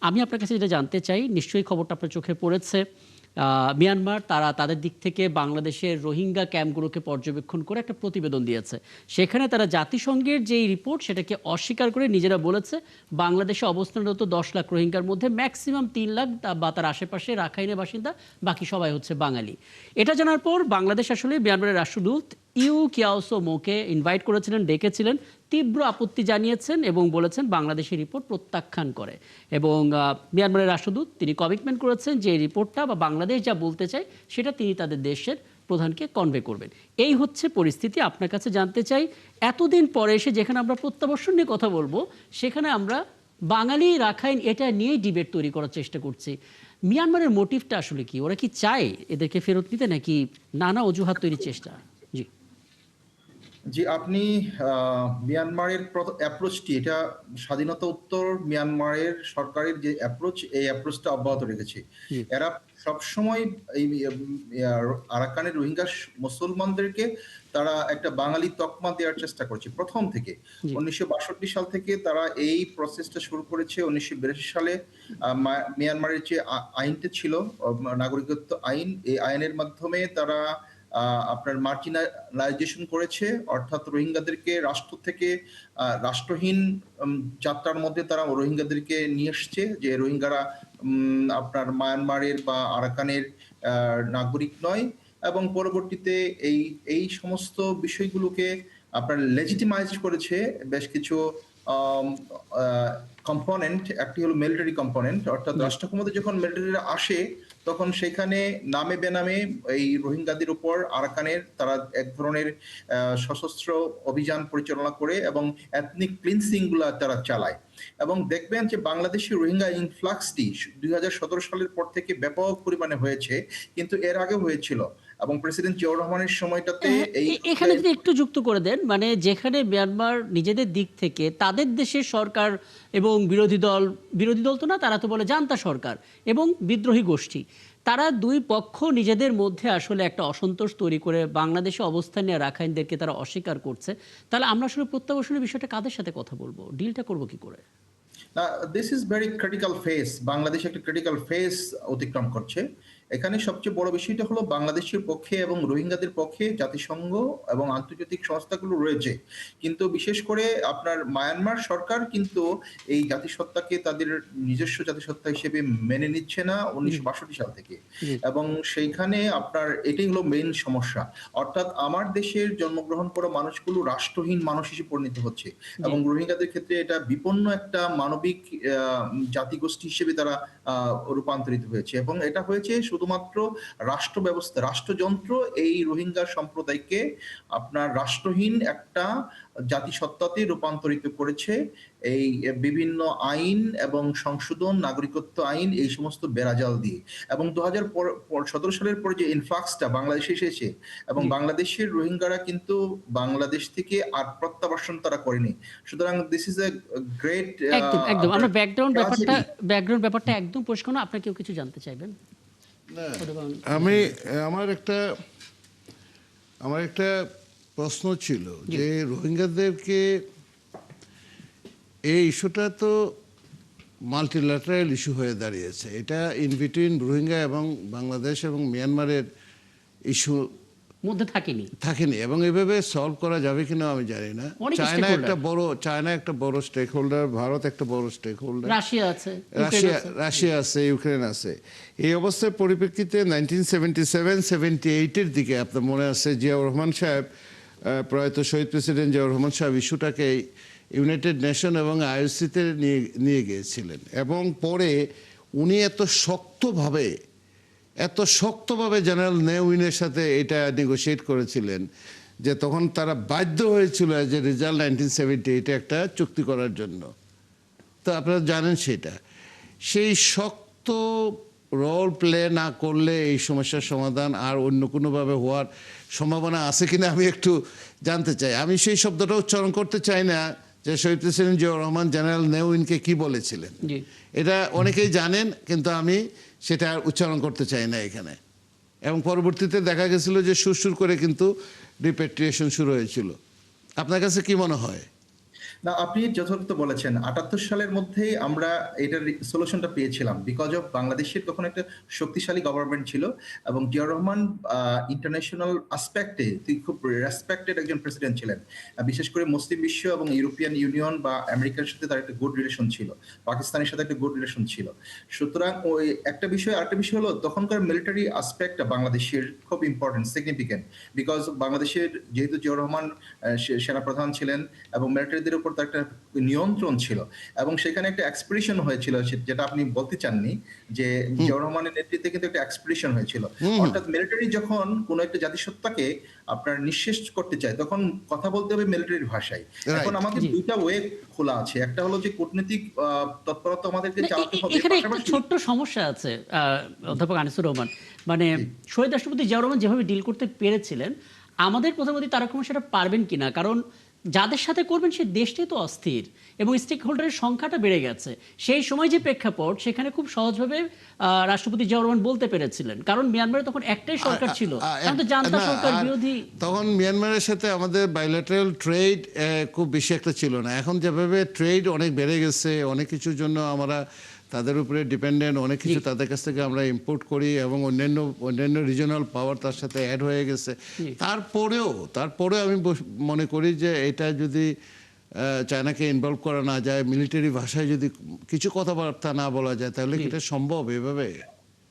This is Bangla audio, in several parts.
আমি আপনার কাছে যেটা জানতে চাই, নিশ্চয়ই খবরটা আপনার চোখে পড়েছে। মিয়ানমার তারা তাদের দিক থেকে বাংলাদেশের রোহিঙ্গা ক্যাম্পগুলোকে পর্যবেক্ষণ করে একটা প্রতিবেদন দিয়েছে। সেখানে তারা জাতিসংঘের যেই রিপোর্ট সেটাকে অস্বীকার করে নিজেরা বলেছে বাংলাদেশে অবস্থানরত 10 লাখ রোহিঙ্গার মধ্যে ম্যাক্সিমাম 3 লাখ বা তার আশেপাশে রাখাইনের বাসিন্দা, বাকি সবাই হচ্ছে বাঙালি। এটা জানার পর বাংলাদেশ আসলে মিয়ানমারের রাষ্ট্রদূত ইউ কিয়াওসো মোকে ইনভাইট করেছিলেন, ডেকেছিলেন, তীব্র আপত্তি জানিয়েছেন এবং বলেছেন বাংলাদেশের রিপোর্ট প্রত্যাখ্যান করে। এবং মিয়ানমারের রাষ্ট্রদূত তিনি কমিটমেন্ট করেছেন যে এই রিপোর্টটা বা বাংলাদেশ যা বলতে চায় সেটা তিনি তাদের দেশের প্রধানকে কনভে করবেন। এই হচ্ছে পরিস্থিতি। আপনার কাছে জানতে চাই, এতদিন পরে এসে যেখানে আমরা প্রত্যাবর্ষণ নিয়ে কথা বলবো, সেখানে আমরা বাঙালি রাখাইন এটা নিয়েই ডিবেট তৈরি করার চেষ্টা করছি। মিয়ানমারের মোটিভটা আসলে কি? ওরা কি চায় এদেরকে ফেরত নিতে, নাকি নানা অজুহাত তৈরির চেষ্টা? জি জি, আপনি মিয়ানমারের অ্যাপ্রোচটি, এটা স্বাধীনতা উত্তর মিয়ানমারের সরকারের যে অ্যাপ্রোচ, এই অ্যাপ্রোচটা অব্যাহত রেখেছে। জি এরা সবসময় এই আরাকানের রোহিঙ্গা মুসলমানদেরকে তারা একটা বাঙালি তকমা দেওয়ার চেষ্টা করছে প্রথম থেকে। জি 1962 সাল থেকে তারা এই প্রসেসটা শুরু করেছে। 1982 সালে মিয়ানমারের যে আইনটা ছিল, নাগরিকত্ব আইন, এই আইনের মাধ্যমে তারা আপনার মার্জিনালাইজেশন করেছে, অর্থাৎ রোহিঙ্গাদেরকে রাষ্ট্র থেকে রাষ্ট্রহীন যাত্রার মধ্যে তারা রোহিঙ্গাদেরকে নিয়ে এসছে, যে রোহিঙ্গারা আপনার মায়ানমারের বা আরাকানের নাগরিক নয়। এবং পরবর্তীতে এই এই সমস্ত বিষয়গুলোকে আপনার লেজিটিমাইজ করেছে বেশ কিছু কম্পোনেন্ট। একটি হলো মিলিটারি কম্পোনেন্ট, অর্থাৎ জি রাষ্ট্র ক্ষমতা যখন মিলিটারিরা আসে তখন সেখানে নামে বেনামে এই রোহিঙ্গাদের উপর আরাকানের তারা এক ধরনের সশস্ত্র অভিযান পরিচালনা করে এবং এথনিক ক্লিনসিং গুলা তারা চালায়। এবং দেখবেন যে বাংলাদেশের রোহিঙ্গা ইনফ্লাক্সটি 2017 সালের পর থেকে ব্যাপক পরিমাণে হয়েছে, কিন্তু এর আগে হয়েছিল। এবং প্রেসিডেন্ট জিয়াউর রহমানের সময়টাতে এই এখানে যদি একটু যুক্ত করে দেন, মানে যেখানে মিয়ানমার নিজেদের দিক থেকে তাদের দেশের সরকার এবং বিরোধী দল তো না, তারা তো বলে জান্তা সরকার এবং বিদ্রোহী গোষ্ঠী, তারা দুই পক্ষ নিজেদের মধ্যে আসলে একটা অসন্তোষ তৈরি করে বাংলাদেশে অবস্থান নিয়ে রাখাইনদেরকে তারা অস্বীকার করছে। তাহলে আমরা আসলে প্রত্যাবাসনের বিষয়টা কাদের সাথে কথা বলবো, ডিলটা করবো কি করে? This is very critical phase. Bangladesh একটা ক্রিটিক্যাল ফেজ অতিক্রম করছে। এখানে সবচেয়ে বড় বিষয়টা হলো বাংলাদেশের পক্ষে এবং রোহিঙ্গাদের পক্ষে জাতিসংঘ এবং আন্তর্জাতিক সংস্থাগুলো রয়েছে, কিন্তু বিশেষ করে আপনার মায়ানমার সরকার কিন্তু এই জাতিসত্তাকে তাদের নিজস্ব জাতিসত্তা হিসেবে মেনে নিচ্ছে না জি 1962 সাল থেকে। জি এবং সেইখানে আপনার এটাই হলো মেইন সমস্যা, অর্থাৎ আমার দেশের জন্মগ্রহণ করা মানুষগুলো রাষ্ট্রহীন মানুষ হিসেবে পরিণত হচ্ছে। জি এবং রোহিঙ্গাদের ক্ষেত্রে এটা বিপন্ন একটা মানবিক জাতিগোষ্ঠী হিসেবে তারা রূপান্তরিত হয়েছে। এবং এটা হয়েছে শুধুমাত্র রাষ্ট্র ব্যবস্থা, রাষ্ট্রযন্ত্র এই রোহিঙ্গা সম্প্রদায়কে আপনার রাষ্ট্রহীন একটা জাতিসত্তাতে রূপান্তরিত করেছে। এই বিভিন্ন আইন এবং সংশোধন, নাগরিকত্ব আইন, এই সমস্ত বেড়াজাল দিয়ে। এবং 2017 সালের পরে যে ইনফ্লাক্সটা বাংলাদেশে এসেছে, এবং জি বাংলাদেশের রোহিঙ্গারা কিন্তু বাংলাদেশ থেকে আর প্রত্যাবাসন তারা করেনি। সুতরাং দিস ইজ এ গ্রেট একদম একদম। আপনার আমরা ট্র্যাজেডি। ব্যাকগ্রাউন্ড ব্যাপারটা একদম পরিষ্কার না। আপনার কেউ কিছু জানতে চাইবেন? না, অথবা আমি আমার একটা আমার একটা প্রশ্ন ছিল জি যে রোহিঙ্গাদেরকে এই ইস্যুটা তো মাল্টিল্যাটারাল ইস্যু হয়ে দাঁড়িয়েছে। এটা ইন বিটুইন রোহিঙ্গা এবং বাংলাদেশ এবং মিয়ানমারের ইস্যু মধ্যে থাকেনি, থাকেনি, এবং এভাবে সলভ করা যাবে কিনা আমি জানি না। অনেক চায়না একটা বড় স্টেক হোল্ডার, ভারত একটা বড় স্টেক হোল্ডার, রাশিয়া আছে, ইউক্রেন আছে। রাশিয়া আছে, ইউক্রেন আছে। এই অবস্থার পরিপ্রেক্ষিতে 1977-78-এর দিকে আপনার মনে আছে জিয়াউর রহমান সাহেব, প্রয়াত শহীদ প্রেসিডেন্ট জিয়াউর রহমান সাহেব ইস্যুটাকে ইউনাইটেড নেশন এবং আইওসিতে নিয়ে গিয়েছিলেন। এবং পরে উনি এত শক্তভাবে জেনারেল নেউইনের সাথে এটা নেগোশিয়েট করেছিলেন যে তখন তারা বাধ্য হয়েছিল যে রেজাল্ট 1978 একটা চুক্তি করার জন্য। তো আপনারা জানেন সেটা। সেই শক্ত রোল প্লে না করলে এই সমস্যার সমাধান আর অন্য কোনোভাবে হওয়ার সম্ভাবনা আছে কিনা আমি একটু জানতে চাই। আমি সেই শব্দটা উচ্চারণ করতে চাই না যে শহীদ প্রেসিডেন্ট জিয়াউর রহমান জেনারেল নেউইনকে কি বলেছিলেন। জি এটা অনেকেই জানেন, কিন্তু আমি সেটা আর উচ্চারণ করতে চাই না এখানে। এবং পরবর্তীতে দেখা গেছিল যে সুর করে কিন্তু রিপেট্রিয়েশন শুরু হয়েছিল। আপনার কাছে কি মনে হয়? না, আপনি যথার্থ বলেছেন। ৭৮ সালের মধ্যেই আমরা এটার সলিউশনটা পেয়েছিলাম। বিকজ অফ বাংলাদেশের তখন একটা শক্তিশালী গভর্নমেন্ট ছিল এবং জিয়াউর রহমান ইন্টারন্যাশনাল অ্যাসপেক্টে তিনি খুব রেসপেক্টেড একজন প্রেসিডেন্ট ছিলেন। বিশেষ করে মুসলিম বিশ্ব এবং ইউরোপিয়ান ইউনিয়ন বা আমেরিকার সাথে তার একটা গুড রিলেশন ছিল। পাকিস্তানের সাথে একটা গুড রিলেশন ছিল। সুতরাং ওই একটা বিষয়, আরেকটা বিষয় হলো তখনকার মিলিটারি অ্যাসপেক্টটা বাংলাদেশের খুব ইম্পর্টেন্ট, সিগনিফিকেন্ট। বিকজ বাংলাদেশের যেহেতু জিয়াউর রহমান সেনাপ্রধান ছিলেন এবং মিলিটারিদের উপর তার একটা নিয়ন্ত্রণ ছিল এবং সেখানে একটা এক্সপিডিশন হয়েছিল, যেটা আপনি বলতে চাননি, যে জিয়াউর রহমানের নেতৃত্বে কিন্তু একটা এক্সপিডিশন হয়েছিল। অর্থাৎ মিলিটারি যখন কোনো একটা জাতিসত্তাকে আপনার নিঃশেষ করতে চায় তখন কথা বলতে হবে মিলিটারির ভাষায়। এখন আমাদের জি। দুইটা ওয়ে খোলা আছে। একটা হলো যে কূটনৈতিক তৎপরতা আমাদেরকে না, চালাতে হবে, এখানে একটা পাশাপাশি ছোট্ট সমস্যা আছে অধ্যাপক আনিসুর রহমান। মানে জি। শহীদ রাষ্ট্রপতি জিয়াউর রহমান যেভাবে ডিল করতে পেরেছিলেন, আমাদের প্রধানমন্ত্রী তারেক রহমান সেটা পারবেন কিনা? কারণ যাদের সাথে করবেন সে দেশটাই তো অস্থির এবং স্টেক হোল্ডারের সংখ্যাটা বেড়ে গেছে। সেই সময় যে প্রেক্ষাপট সেখানে খুব সহজভাবে রাষ্ট্রপতি জিয়াউর রহমান বলতে পেরেছিলেন, কারণ মিয়ানমারে তখন একটাই সরকার ছিল, কারণ তো জান্তা না, সরকার আর বিরোধী। তখন মিয়ানমারের সাথে আমাদের বাইলেটারাল ট্রেড খুব বেশি একটা ছিল না। এখন যেভাবে ট্রেড অনেক বেড়ে গেছে, অনেক কিছুর জন্য আমরা তাদের উপরে ডিপেন্ডেন্ট, অনেক কিছু তাদের কাছ থেকে আমরা ইম্পোর্ট করি এবং অন্যান্য রিজিওনাল পাওয়ার তার সাথে অ্যাড হয়ে গেছে। তারপরেও আমি মনে করি যে এটা যদি চায়নাকে ইনভলভ করা না যায়, মিলিটারি ভাষায় যদি কিছু কথাবার্তা না বলা যায়, তাহলে কি এটা সম্ভব এভাবে?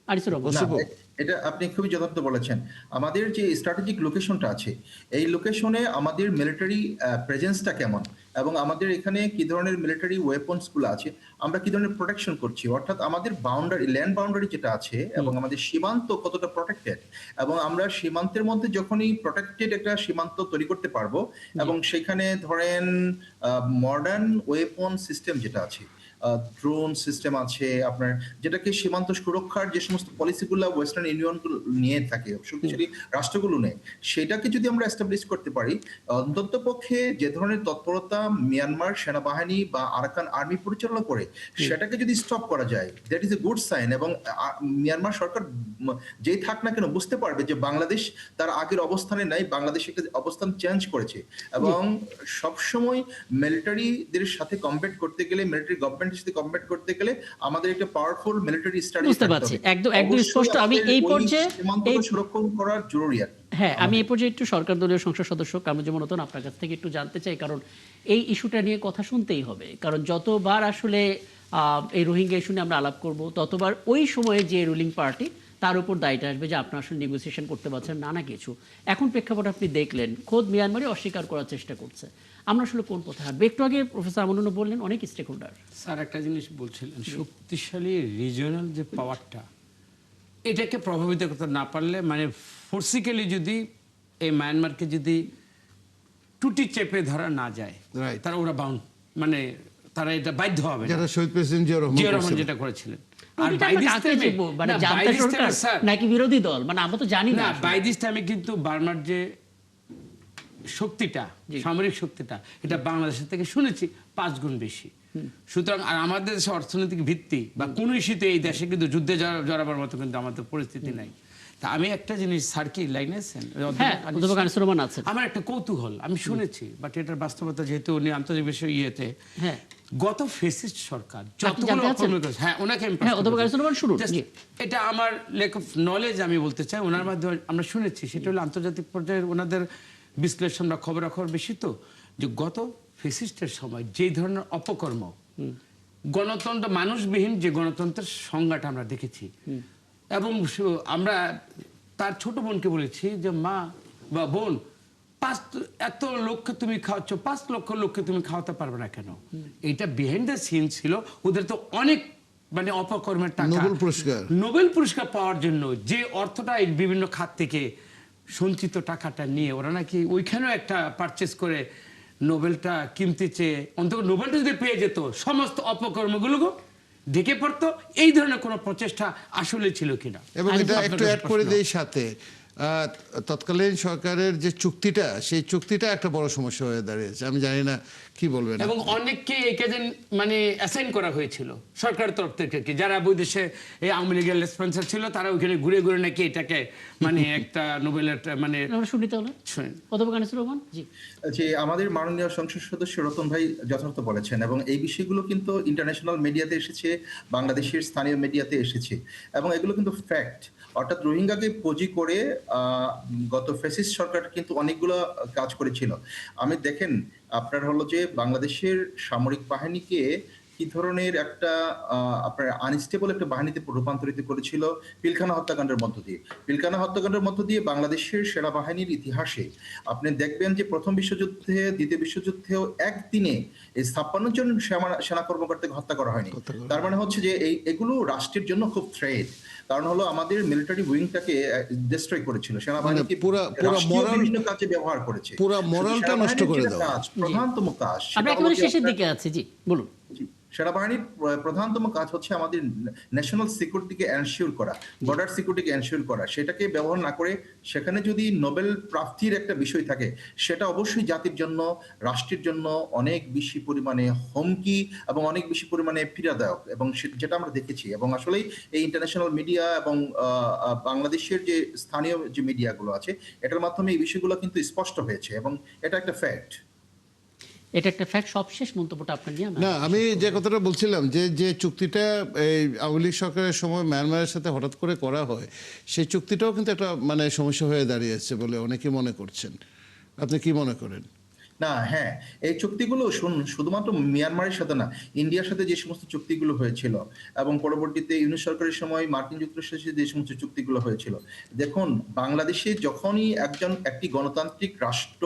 আনিসুর রহমান। না, পসিবল? এটা আপনি খুবই যথার্থ বলেছেন। আমাদের যে স্ট্র্যাটেজিক লোকেশনটা আছে, এই লোকেশনে আমাদের মিলিটারি প্রেজেন্সটা কেমন এবং আমাদের এখানে কি ধরনের মিলিটারি ওয়েপন্স গুলো আছে, আমরা কি ধরনের প্রোটেকশন করছি, অর্থাৎ আমাদের বাউন্ডারি, ল্যান্ড বাউন্ডারি যেটা আছে এবং আমাদের সীমান্ত কতটা প্রোটেক্টেড, এবং আমরা সীমান্তের মধ্যে যখনই প্রোটেক্টেড একটা সীমান্ত তৈরি করতে পারবো এবং সেখানে ধরেন মডার্ন ওয়েপন সিস্টেম যেটা আছে, ড্রোন সিস্টেম আছে আপনার, যেটাকে সীমান্ত সুরক্ষার যে সমস্ত পলিসিগুলো ওয়েস্টার্ন ইউনিয়ন নিয়ে থাকে, শক্তিশালী রাষ্ট্রগুলো নেয়, সেটাকে যদি আমরা এস্টাবলিশ করতে পারি, অন্তত পক্ষে যে ধরনের তৎপরতা মিয়ানমার সেনাবাহিনী বা আরাকান আর্মি পরিচালনা করে সেটাকে যদি স্টপ করা যায়, that is a good sign. এবং মিয়ানমার সরকার যেই থাক না কেন বুঝতে পারবে যে বাংলাদেশ তার আগের অবস্থানে নাই, বাংলাদেশ একটা অবস্থান চেঞ্জ করেছে এবং সবসময় মিলিটারিদের সাথে কম্পেট করতে গেলে, মিলিটারি গভর্নমেন্টের সাথে কম্পেট করতে গেলে আমাদের একটা পাওয়ারফুল মিলিটারি স্ট্র্যাটেজি বুঝতে পারছি, একদম স্পষ্ট। আমি এই পর্যায়ে সুরক্ষণ করার জরুরি আর কি। হ্যাঁ, আমি এই পর্যায়ে একটু সরকার দলীয় সংসদ সদস্য কামরুজ্জামান রতন আপনার কাছ থেকে একটু জানতে চাই, কারণ এই ইস্যুটা নিয়ে কথা শুনতেই হবে। কারণ যতবার আসলে এই রোহিঙ্গা ইস্যু নিয়ে আমরা আলাপ করব, ততবার ওই সময়ে যে রুলিং পার্টি তার উপর দায়টা আসবে যে আপনারা আসলে নেগোসিয়েশন করতে পারছেন নানা কিছু। এখন প্রেক্ষাপট আপনি দেখলেন, খোদ মিয়ানমারই অস্বীকার করার চেষ্টা করছে। আমরা আসলে কোন পথে হাঁটবো? একটু আগে প্রফেসর আমানুল্লাহ বললেন অনেক স্টেক হোল্ডার। স্যার একটা জিনিস বলছিলেন, শক্তিশালী রিজিওনাল যে পাওয়ারটা, এটাকে প্রভাবিত করতে না পারলে, মানে ফোর্সিক্যালি যদি এই মায়ানমারকে যদি টুটি চেপে ধরা না যায়, Right. তারা ওরা বাউন্ড, মানে তারা এটা বাধ্য হবে না। যেটা শহীদ প্রেসিডেন্ট জিয়াউর রহমান জিয়াউর রহমান করেছিলেন। যেটা করেছিলেন। আর কাকে চেপবো? মানে না, junta by this Sarkar time, sir, নাকি বিরোধী দল, মানে আমরা তো জানি না না, আসলে। বাই দিস টাইমে কিন্তু বার্মার যে শক্তিটা, জি। সামরিক শক্তিটা, এটা বাংলাদেশের থেকে শুনেছি 5 গুণ বেশি। সুতরাং আর আমাদের দেশে অর্থনৈতিক ভিত্তি বা কোন ইস্যুতে এই দেশে কিন্তু যুদ্ধে জড়াবার মতো কিন্তু আমাদের পরিস্থিতি নাই। তা আমি একটা জিনিস, স্যার কি লাইনে আছেন? হ্যাঁ, অধ্যাপক আনিসুর রহমান আছেন। আমার একটা কৌতূহল, আমি শুনেছি, বাট এটার বাস্তবতা যেহেতু উনি আন্তর্জাতিক বিষয় ইয়েতে, হ্যাঁ, গত ফেসিস্ট সরকার জানতে যতগুলো চাচ্ছেন? অপকর্ম করেছে, হ্যাঁ ওনাকে আমি হ্যাঁ, প্রশ্ন অধ্যাপক করছি। আনিসুর রহমান শুনুন। Just জি। এটা আমার লেক অফ নলেজ আমি বলতে চাই, ওনার মাধ্যমে আমরা শুনেছি, সেটা হলো আন্তর্জাতিক পর্যায়ে ওনাদের বিশ্লেষণ বা খবরাখবর বেশি, তো যে গত ফেসিস্টের সময় যেই ধরনের অপকর্ম, গণতন্ত্র, মানুষবিহীন যে গণতন্ত্রের সংজ্ঞাটা আমরা দেখেছি, এবং আমরা তার ছোট বোনকে বলেছি যে মা বা বোন, এত লোককে তুমি খাওয়াচ্ছ, 5 লক্ষ লোককে তুমি খাওয়াতে পারবে না কেন? এটা বিহাইন্ড দ্য সিন ছিল। ওদের তো অনেক মানে অপকর্মের টাকা, নোবেল পুরস্কার পাওয়ার জন্য যে অর্থটা এই বিভিন্ন খাত থেকে সঞ্চিত টাকাটা নিয়ে ওরা নাকি ওইখানেও একটা পারচেস করে নোবেলটা কিনতে চেয়ে, অন্তত নোবেলটা যদি পেয়ে যেত সমস্ত অপকর্মগুলো ঢেকে পড়তো। এই ধরনের কোনো প্রচেষ্টা আসলে ছিল কিনা? এবং এটা একটু অ্যাড করে দেই সাথে, তৎকালীন সরকারের যে চুক্তিটা, সেই চুক্তিটা একটা বড় সমস্যা হয়ে দাঁড়িয়েছে। আমি জানি না কি বলবেন। এবং অনেককে এই কাজে মানে অ্যাসাইন করা হয়েছিল সরকারের তরফ থেকে, কি যারা বৈদেশে এই আওয়ামী লীগের স্পন্সর ছিল, তারা ওইখানে ঘুরে ঘুরে নাকি এটাকে মানে একটা নোবেলের মানে আমরা শুনি তাহলে অধ্যাপক আনিসুর রহমান। জি, যে আমাদের মাননীয় সংসদ সদস্য রতন ভাই যথার্থ বলেছেন, এবং এই বিষয়গুলো কিন্তু ইন্টারন্যাশনাল মিডিয়াতে এসেছে, বাংলাদেশের স্থানীয় মিডিয়াতে এসেছে, এবং এগুলো কিন্তু ফ্যাক্ট। অর্থাৎ রোহিঙ্গাকে পুঁজি করে গত ফ্যাসিস্ট সরকার কিন্তু অনেকগুলো কাজ করেছিল। আমি দেখেন, আপনার হলো যে বাংলাদেশের সামরিক বাহিনীকে কি ধরনের একটা আপনার আনস্টেবল একটা বাহিনীতে রূপান্তরিত করেছিল পিলখানা হত্যাকাণ্ডের মধ্য দিয়ে। পিলখানা হত্যাকাণ্ডের মধ্য দিয়ে বাংলাদেশের সেনাবাহিনীর ইতিহাসে আপনি দেখবেন যে প্রথম বিশ্বযুদ্ধে, দ্বিতীয় বিশ্বযুদ্ধেও একদিনে এই 56 জন সেনা কর্মকর্তাকে হত্যা করা হয়নি। তার মানে হচ্ছে যে এগুলো রাষ্ট্রের জন্য খুব থ্রেট। কারণ হলো আমাদের মিলিটারি উইংটাকে ডিস্ট্রয় করেছিল, সেনাবাহিনীকে পুরা মোরাল বিভিন্ন কাজে ব্যবহার করেছে, পুরা মোরালটা নষ্ট করে দেওয়া। প্রধানতম কাজ আমরা একেবারে শেষের দিকে আছি। জি, বলুন। সেনাবাহিনীর প্রধানতম কাজ হচ্ছে আমাদের ন্যাশনাল সিকিউরিটিকে এনশিওর করা, বর্ডার সিকিউরিটিকে এনশিওর করা। সেটাকে ব্যবহার না করে সেখানে যদি নোবেল প্রাপ্তির একটা বিষয় থাকে, সেটা অবশ্যই জাতির জন্য, রাষ্ট্রের জন্য অনেক বেশি পরিমাণে হুমকি এবং অনেক বেশি পরিমাণে পীড়াদায়ক, এবং যেটা আমরা দেখেছি। এবং আসলেই এই ইন্টারন্যাশনাল মিডিয়া এবং বাংলাদেশের যে স্থানীয় যে মিডিয়াগুলো আছে, এটার মাধ্যমে এই বিষয়গুলো কিন্তু স্পষ্ট হয়েছে, এবং এটা একটা ফ্যাক্ট। এটা একটা ফ্যাক্ট। সবশেষ মন্তব্যটা আপনার নিয়ে। না, আমি যে কথাটা বলছিলাম যে চুক্তিটা এই আওয়ামী লীগ সরকারের সময় মায়ানমারের সাথে হঠাৎ করে করা হয়, সেই চুক্তিটাও কিন্তু একটা মানে সমস্যা হয়ে দাঁড়িয়েছে বলে অনেকে মনে করছেন। আপনি কি মনে করেন? না, হ্যাঁ, এই চুক্তিগুলো শুধুমাত্র মিয়ানমারের সাথে না, ইন্ডিয়ার সাথে যে সমস্ত চুক্তিগুলো হয়েছিল, এবং পরবর্তীতে ইউনিট সরকারের সময় মার্কিন যুক্তরাষ্ট্রের সাথে যে সমস্ত চুক্তিগুলো হয়েছিল, দেখুন বাংলাদেশে যখনই একটি গণতান্ত্রিক রাষ্ট্র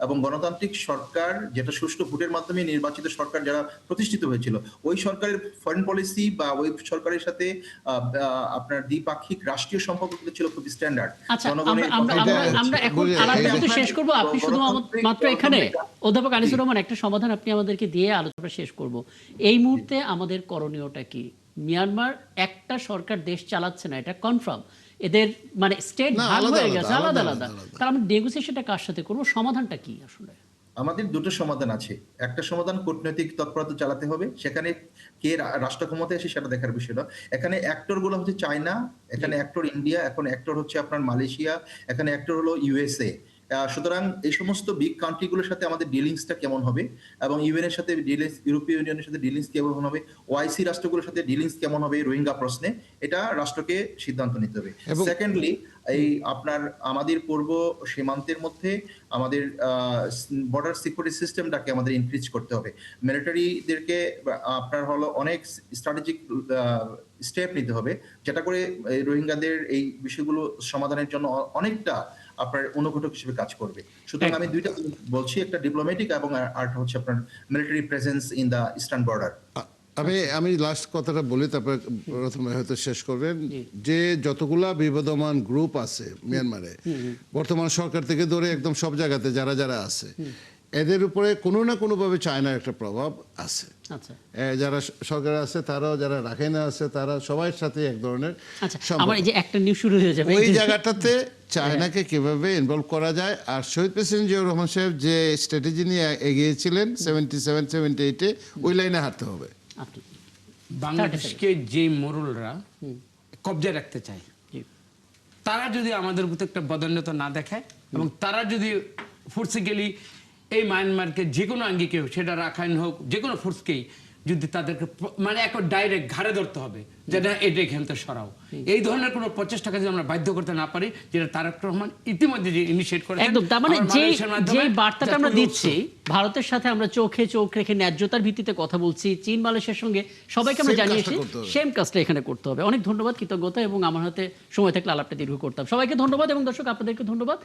এবং গণতান্ত্রিক সরকার, যেটা সুষ্ঠু ভোটের মাধ্যমে নির্বাচিত সরকার যারা প্রতিষ্ঠিত হয়েছিল, ওই সরকারের ফরেন পলিসি বা ওই সরকারের সাথে আপনার দ্বিপাক্ষিক রাষ্ট্রীয় সম্পর্ক ছিল খুব স্ট্যান্ডার্ড। আচ্ছা, আমরা এখন আলাপ কিন্তু শেষ করব। আপনি শুধু মাত্র এখানে অধ্যাপক আনিসুর রহমান একটা সমাধান আপনি আমাদেরকে দিয়ে আলোচনা শেষ করব। এই মুহূর্তে আমাদের করণীয়টা কি? মিয়ানমার একটা সরকার দেশ চালাচ্ছে না, এটা কনফার্ম। এদের মানে স্টেট ভাগ হয়ে গেছে, আলাদা আলাদা। তাহলে আমরা নেগোসিয়েশনটা কার সাথে করব? সমাধানটা কি আসলে? আমাদের দুটো সমাধান আছে। একটা সমাধান কূটনৈতিক তৎপরতা চালাতে হবে, সেখানে কে রাষ্ট্র ক্ষমতায় আসে সেটা দেখার বিষয় না। এখানে অ্যাক্টর গুলো হচ্ছে চায়না, এখানে অ্যাক্টর ইন্ডিয়া, এখন অ্যাক্টর হচ্ছে আপনার মালয়েশিয়া, এখানে অ্যাক্টর হলো ইউএসএ। সুতরাং এই সমস্ত বিগ কান্ট্রিগুলোর সাথে আমাদের ডিলিংসটা কেমন হবে, এবং ইউএন এর সাথে ডিলিংস, ইউরোপীয় ইউনিয়নের সাথে ডিলিংস কেমন হবে, ওআইসি রাষ্ট্রগুলোর সাথে ডিলিংস কেমন হবে রোহিঙ্গা প্রশ্নে, এটা রাষ্ট্রকে সিদ্ধান্ত নিতে হবে। সেকেন্ডলি, এই আপনার আমাদের পূর্ব সীমান্তের মধ্যে আমাদের বর্ডার সিকিউরিটি সিস্টেমটাকে আমাদের ইনক্রিজ করতে হবে। মিলিটারিদেরকে আপনার হলো অনেক স্ট্র্যাটেজিক স্টেপ নিতে হবে, যেটা করে রোহিঙ্গাদের এই বিষয়গুলো সমাধানের জন্য অনেকটা আপনার অনুঘটক হিসেবে কাজ করবে। সুতরাং আমি দুইটা বলছি, একটা ডিপ্লোম্যাটিক এবং আরেকটা হচ্ছে আপনার military presence in the eastern border. আমি লাস্ট কথাটা বলি, তারপর প্রথমে হয়তো শেষ করবেন। যে যতগুলা বিবদমান গ্রুপ আছে মিয়ানমারে, বর্তমান সরকার থেকে ধরে একদম সব জায়গাতে যারা যারা আছে, এদের উপরে কোনো না কোনো ভাবে চায়নার একটা প্রভাব আছে। যারা সরকারে আছে তারাও, যারা রাখাইনে আছে তারা, সবার সাথে এক ধরনের আমার এই যে একটা নিউজ শুরু হয়ে যাবে ওই জায়গাটাতে চায়নাকে কিভাবে ইনভলভ করা যায়। আর শহীদ প্রেসিডেন্ট জিয়াউর রহমান সাহেব যে স্ট্র্যাটেজি নিয়ে এগিয়েছিলেন 77-78-এ, ওই লাইনে হাঁটতে হবে। বাংলাদেশকে যে মোড়লরা কবজায় রাখতে চায়, তারা যদি আমাদের প্রতি একটা বদান্যতা না দেখায়, এবং তারা যদি ফোর্সিক্যালি এই মায়ানমারকে যে কোনো আঙ্গিকে, সেটা রাখাইন হোক, যে কোনো ফোর্সকেই যদি তাদেরকে মানে একটা ডাইরেক্ট ঘাড়ে ধরতে হবে, যেটা এটা এখান থেকে সরাও, এই ধরনের কোনো প্রচেষ্টাকে যদি আমরা বাধ্য করতে না পারি, যেটা তারেক রহমান ইতিমধ্যে যে ইনিশিয়েট করেছেন। একদম, তার মানে যে বার্তাটা আমরা দিচ্ছি, ভারতের সাথে আমরা চোখে চোখ রেখে ন্যায্যতার ভিত্তিতে কথা বলছি, চীন মালয়েশিয়ার সঙ্গে সবাইকে আমরা জানিয়েছি, সেম কাজটা এখানে করতে হবে। অনেক ধন্যবাদ, কৃতজ্ঞতা, এবং আমার হাতে সময় থাকলে আলাপটা দীর্ঘ করতাম। সবাইকে ধন্যবাদ, এবং দর্শক আপনাদেরকে ধন্যবাদ।